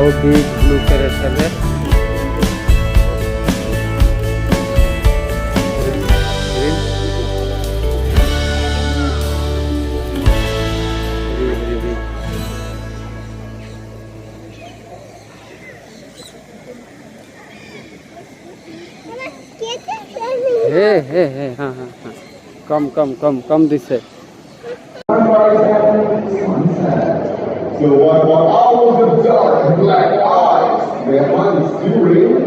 How big blue parrots are there? Green. Very big. Hey, come this way. So what hours of dark and black eyes, their minds during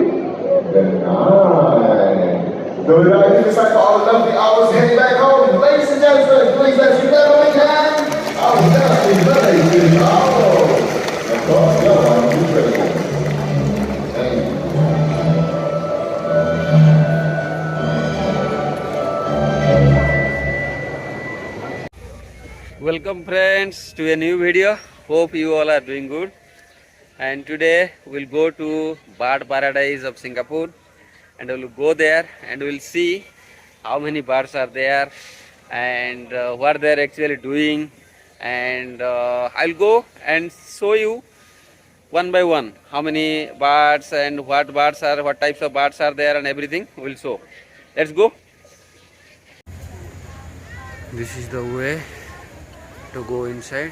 the night. So I think it's like all of the hours heading back home. Ladies and gentlemen, please let's give them a big hand. Our definitely very good hour. Of course, no one is critical. Thank you. Welcome friends to a new video. Hope you all are doing good. And today we'll go to bird paradise of Singapore, and we'll go there and we'll see how many birds are there and what they're actually doing. And I'll go and show you one by one how many birds and what types of birds are there and everything we'll show. Let's go. This is the way to go inside.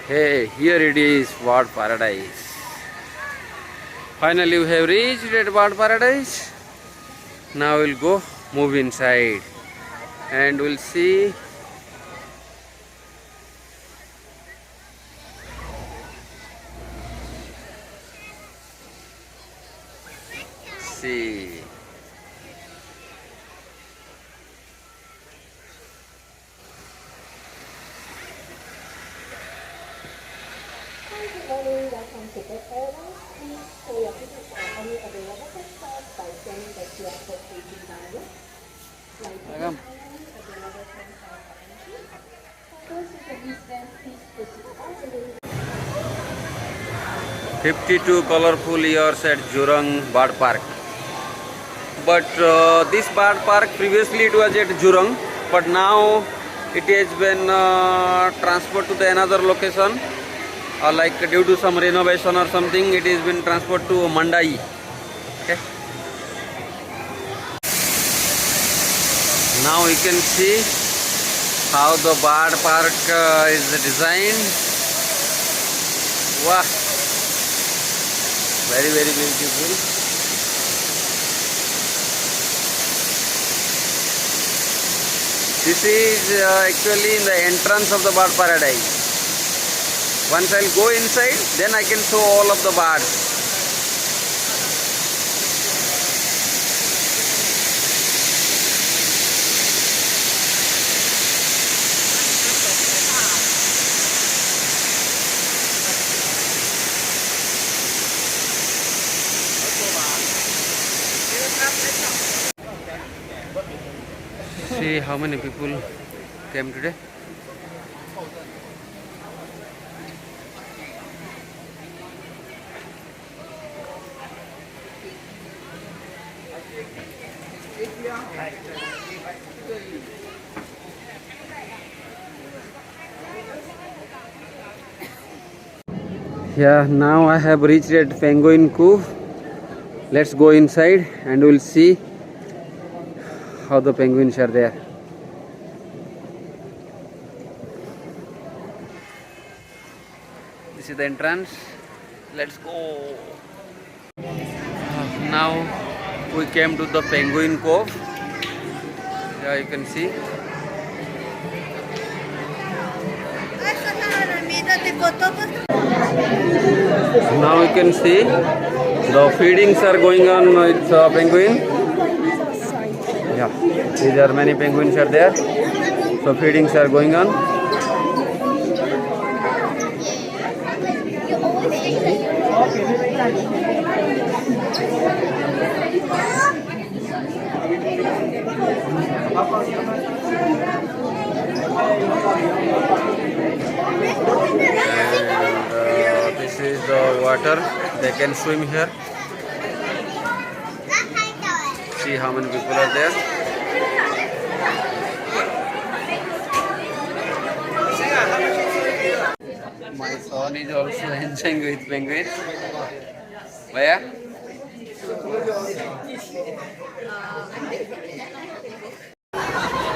Hey, here it is, bird paradise. Finally we have reached at bird paradise. Now we'll go move inside and we'll see see. Welcome to the airline. Please pay your tickets on any available platforms by scanning the QR code facing downward. Welcome. Available transfer entry. For those with a distance, please proceed all the way. 52 colorful years at Jurong Bird Park. But this bird park previously it was at Jurong, but now it has been transferred to the another location. Like due to some renovation or something, it has been transferred to Mandai. Okay. Now you can see how the bird park is designed. Wow, very beautiful. This is actually in the entrance of the bird paradise. Once I'll go inside, then I can show all of the birds. See how many people came today. Yeah, now I have reached at Penguin Cove. Let's go inside and we'll see how the penguins are there. This is the entrance. Let's go. Now we came to the Penguin Cove. Yeah, you can see. Now you can see the feedings are going on with penguin. Yeah, these are many penguins are there. So feedings are going on. This is the water. They can swim here. See how many people are there. My son is also enjoying with penguins. Where?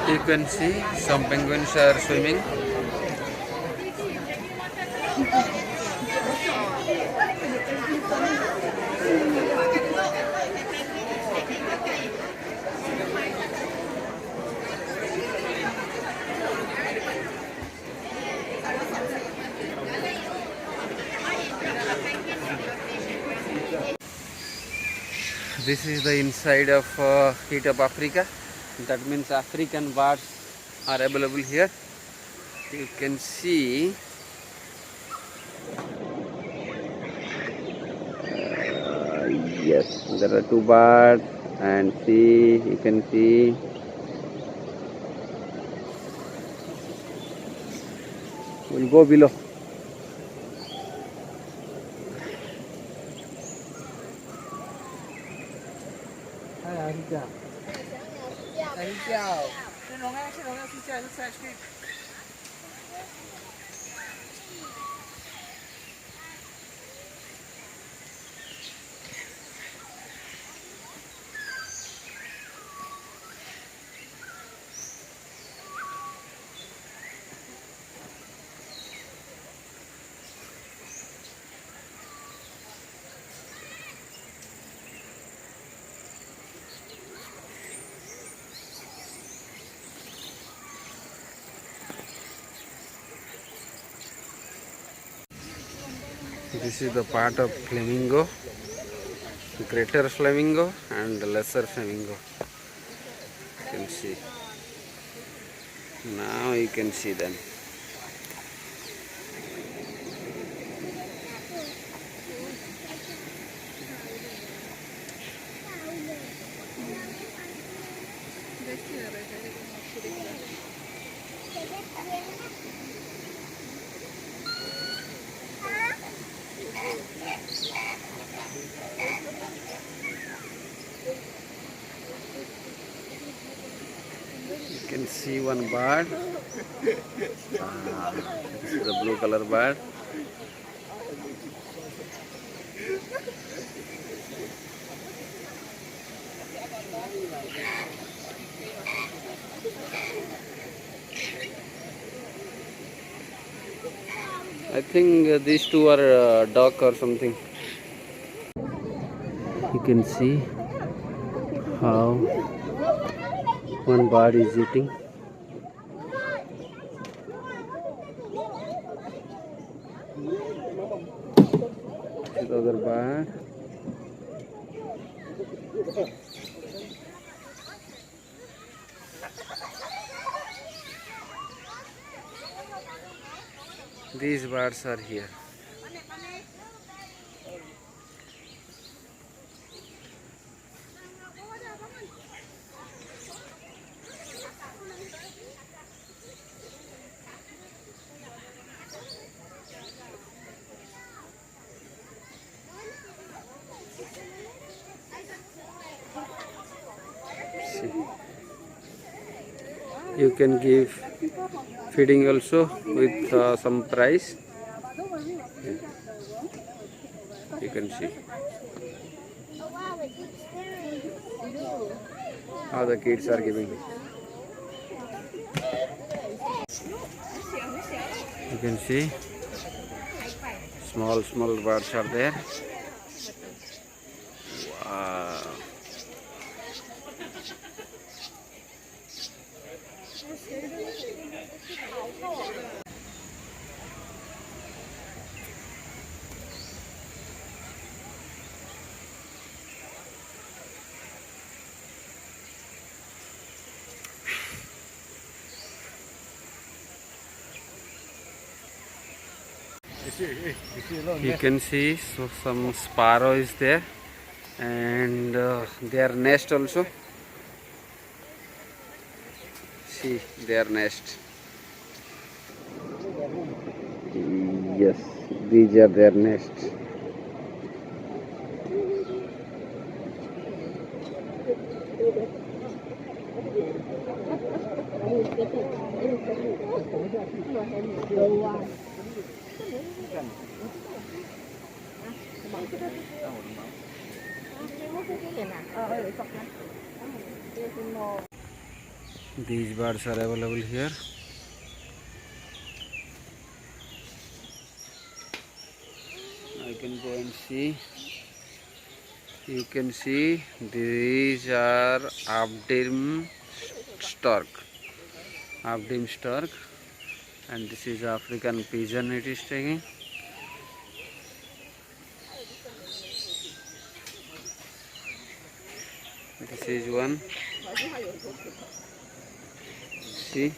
You can see some penguins are swimming. This is the inside of heat of Africa. That means African birds are available here. You can see yes, there are two birds, and see, you can see we'll go below. This is the part of flamingo, greater flamingo and lesser flamingo. You can see. Now you can see them. You can see one bird. This is the blue color bird. I think these two are duck or something. You can see how one bird is eating. This is the other bird. These birds are here. See. You can give feeding also with some price. You can see how the kids are giving. You can see small birds are there. Wow. You can see some sparrow is there, and their nest also. See their nest. Yes, these are their nests. These birds are available here. I can go and see. You can see these are Abdim stork. Abdim stork, and this is African pigeon it is taking. This is one. See,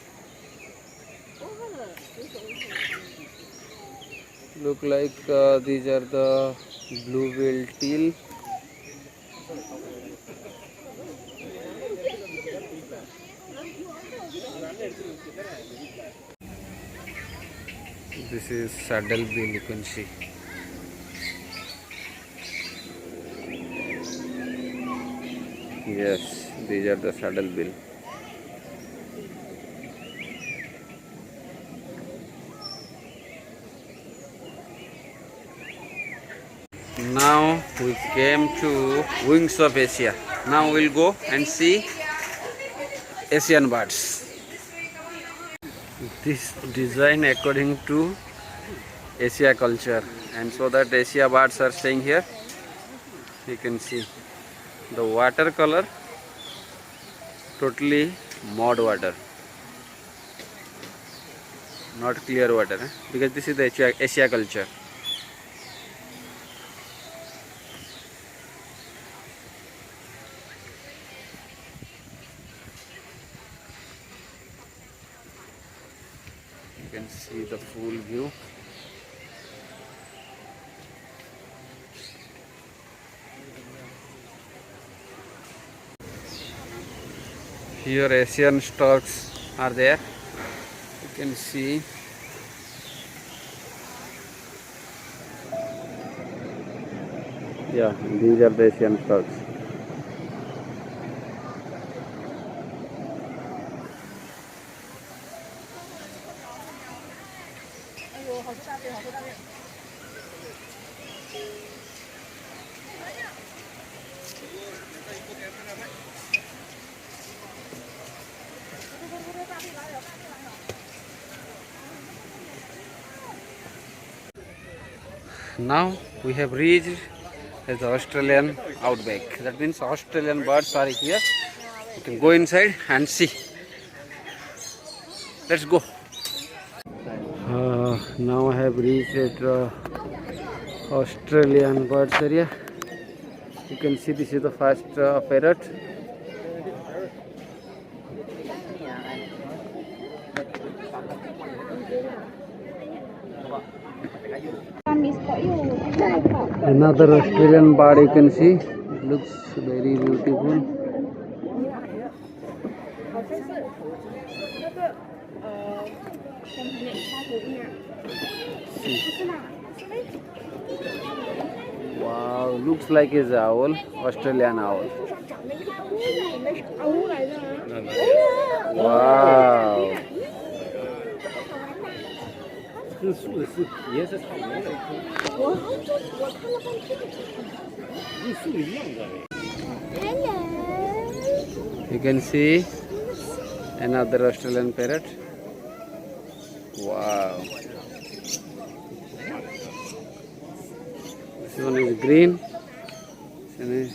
look like these are the blue-billed teal. This is saddle bill, you can see. Yes, these are the saddle bill. Now we came to Wings of Asia. Now we'll go and see Asian birds. This design according to Asia culture, and so that Asia birds are staying here. You can see the water color totally mud water, not clear water, because this is the Asia culture. You can see the full view. Here Asian storks are there. You can see. Yeah, these are the Asian storks. Now we have reached the Australian outback. That means Australian birds are here. You can go inside and see. Let's go. Now I have reached at Australian birds area. You can see this is the first parrot. Another Australian bird you can see. It looks very beautiful. Wow, looks like it's an owl, Australian owl. Wow. You can see another Australian parrot. Wow. This one is green. This one is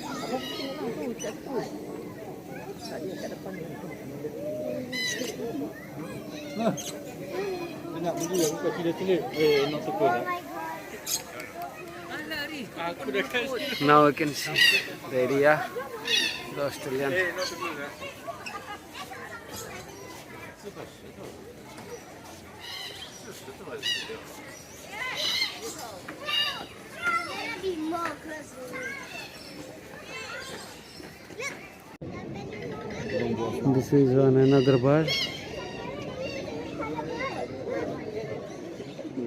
now we can see the area, the Australian. This is another bird.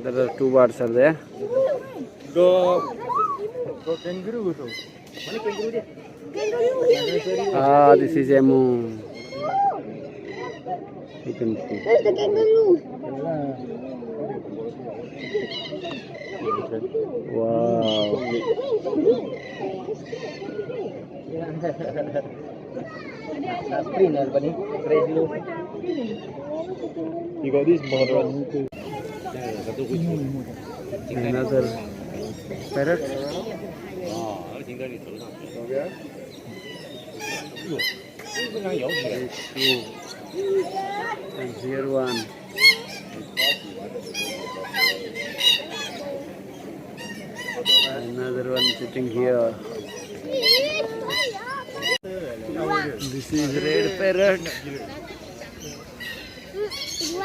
There are two birds are there. Kangaroo. This is emu. You can see. There's the kangaroo. Wow. You got this border. Another parrot. And here one. Another one sitting here. This is red parrot.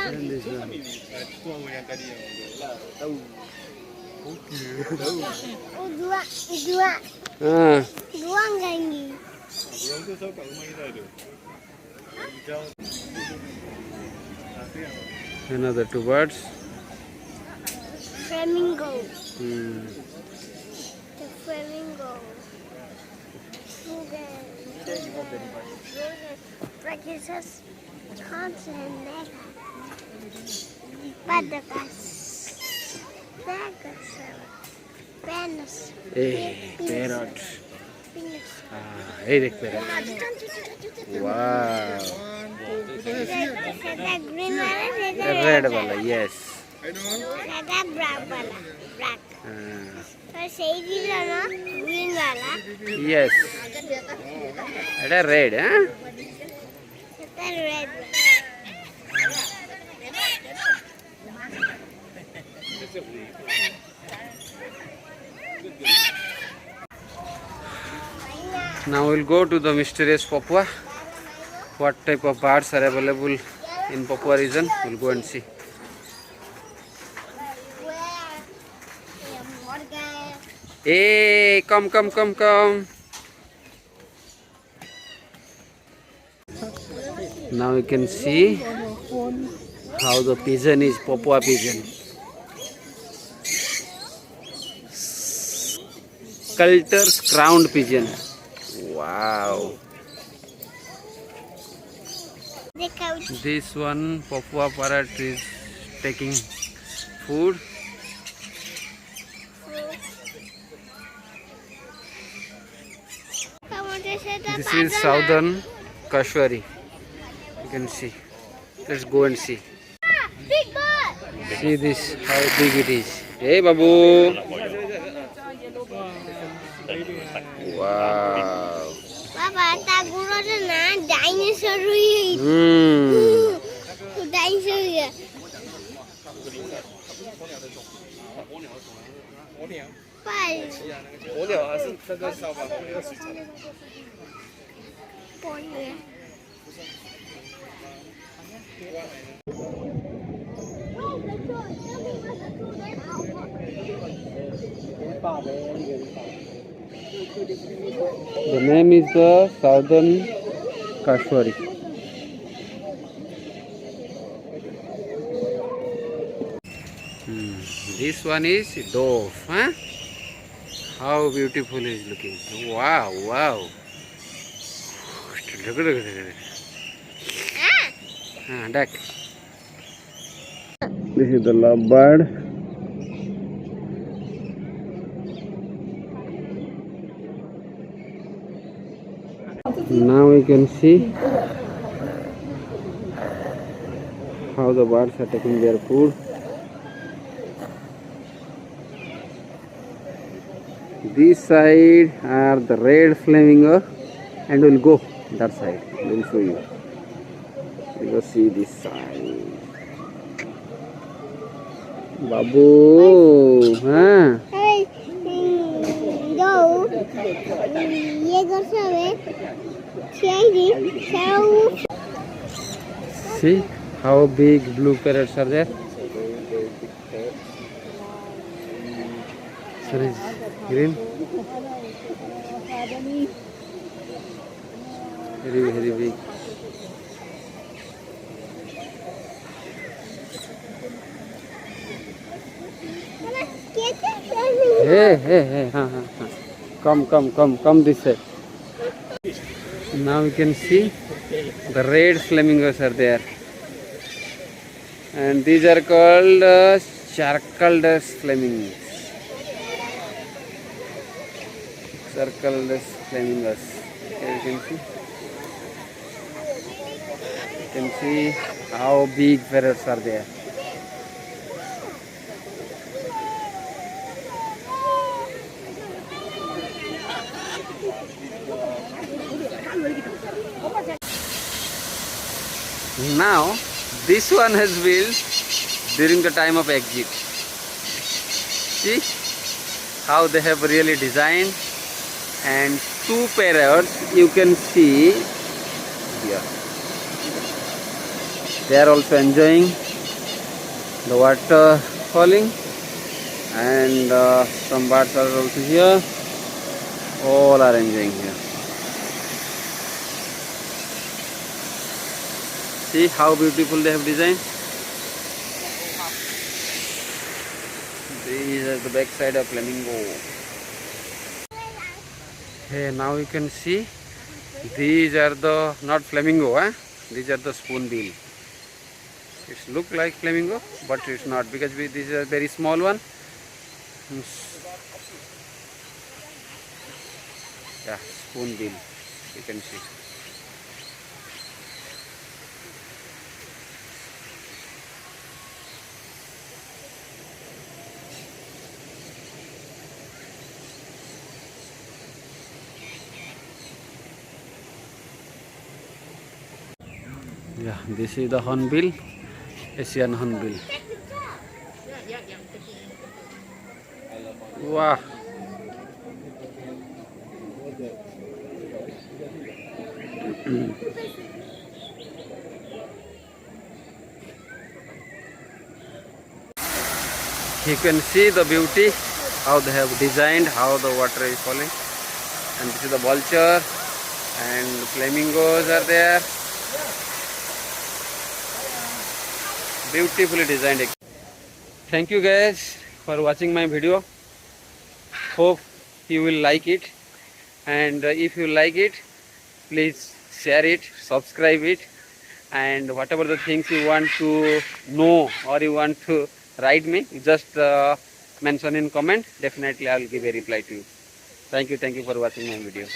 And this one. Ah, another two birds. Flamingo. Hmm. The flamingo. Practices constant mega. Butterflies. Megas. Venus. Hey, parrot. Ah, hey, the parrot. Wow. The green one. The red one, yes. The brown one. Black. Ah, The shady one. Green one. yes. That red, huh? The red one. Now we'll go to the mysterious Papua. What type of birds are available in Papua region? We'll go and see. Hey, come. Now you can see how the pigeon is Papua pigeon. Sculptor's crowned pigeon. Wow. This one Papua parrot is taking food. This is southern Kashwari. You can see. Let's go and see. Big bird. See this, how big it is. Hey, Babu. Wow. Papa, taguro na dinosaur. Dinosaur. The name is the Southern Kashwari. This one is dove, huh? How beautiful it is looking. Wow. Duck. This is the lovebird. Now we can see how the birds are taking their food. This side are the red flamingo, and we'll go that side. We'll show you. We'll go see this side. Babu, huh? See how big blue parrots are there? Sorry, green. Very big. Hey. Come this side. Now you can see the red flamingos are there. And these are called circle dust flamingos. Circle dust flamingos. Here you can see. You can see how big parrots are there. Now, this one has built during the time of exit. See how they have really designed, and two parrots you can see here. They are also enjoying the water falling, and some birds are also here. All are enjoying here. See how beautiful they have designed. These are the back side of flamingo. Hey, now you can see these are the not flamingo, these are the spoonbill. It look like flamingo, but it's not, because this is a very small one. Yeah, spoonbill. You can see. Yeah, this is the hornbill, Asian hornbill. Wow. You can see the beauty, how they have designed, how the water is falling. And this is the vulture, and flamingos are there. Beautifully designed. Thank you guys for watching my video. Hope you will like it, and if you like it, please share it, subscribe it, and whatever the things you want to know or you want to write me, you just mention in comment. Definitely I will give a reply to you. Thank you for watching my video.